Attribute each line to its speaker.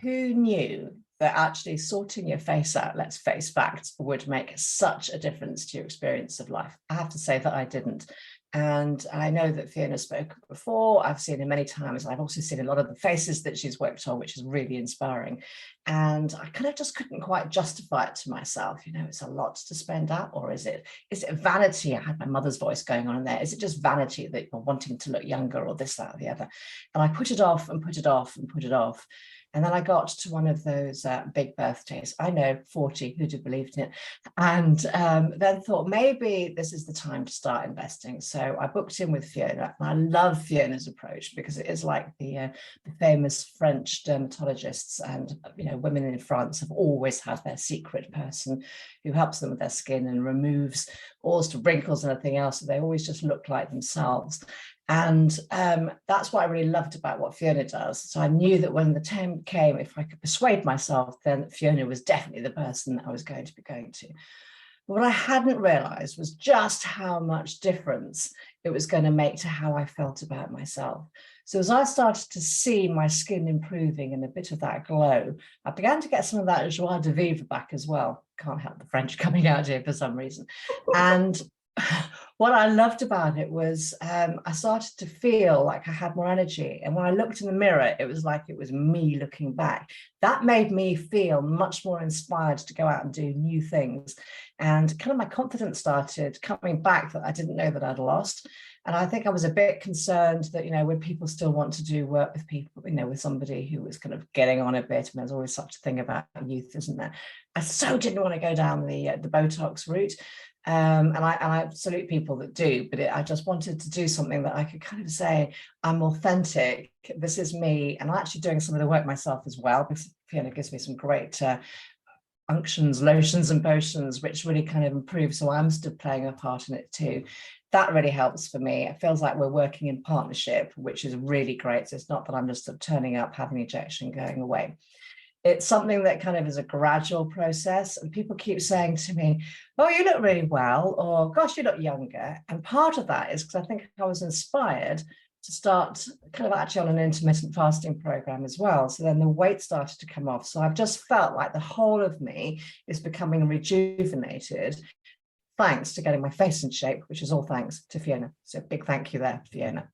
Speaker 1: who knew that actually sorting your face out, let's face facts, would make such a difference to your experience of life? I have to say that I didn't. And I know that Fiona spoke before. I've seen her many times. I've also seen a lot of the faces that she's worked on, which is really inspiring. And I kind of just couldn't quite justify it to myself. You know, it's a lot to spend out, or is it vanity? I had my mother's voice going on in there. Is it just vanity that you're wanting to look younger, or this, that, or the other? And I put it off and put it off and put it off. And then I got to one of those big birthdays. I know, 40, who'd have believed it? And then thought maybe this is the time to start investing. So I booked in with Fiona, and I love Fiona's approach because it is like the famous French dermatologists, and women in France have always had their secret person who helps them with their skin and removes all sorts of wrinkles and everything else. So they always just look like themselves. And that's what I really loved about what Fiona does. So I knew that when the time came, if I could persuade myself, then Fiona was definitely the person that I was going to be going to. But what I hadn't realized was just how much difference it was going to make to how I felt about myself. So as I started to see my skin improving and a bit of that glow, I began to get some of that joie de vivre back as well. Can't help the French coming out here for some reason. And what I loved about it was I started to feel like I had more energy. And when I looked in the mirror, it was like it was me looking back. That made me feel much more inspired to go out and do new things. And kind of my confidence started coming back that I didn't know that I'd lost. And I think I was a bit concerned that, would people still want to do work with people, with somebody who was kind of getting on a bit. And there's always such a thing about youth, isn't there? I so didn't want to go down the Botox route. And I salute people that do, but I just wanted to do something that I could kind of say, I'm authentic, this is me, and I'm actually doing some of the work myself as well, because Fiona gives me some great unctions, lotions and potions, which really kind of improve, so I'm still playing a part in it too. That really helps for me. It feels like we're working in partnership, which is really great. So it's not that I'm just turning up, having an injection, going away. It's something that kind of is a gradual process, and people keep saying to me, oh, you look really well, or gosh, you look younger. And part of that is because I think I was inspired to start kind of actually on an intermittent fasting program as well. So then the weight started to come off. So I've just felt like the whole of me is becoming rejuvenated, thanks to getting my face in shape, which is all thanks to Fiona. So big thank you there, Fiona.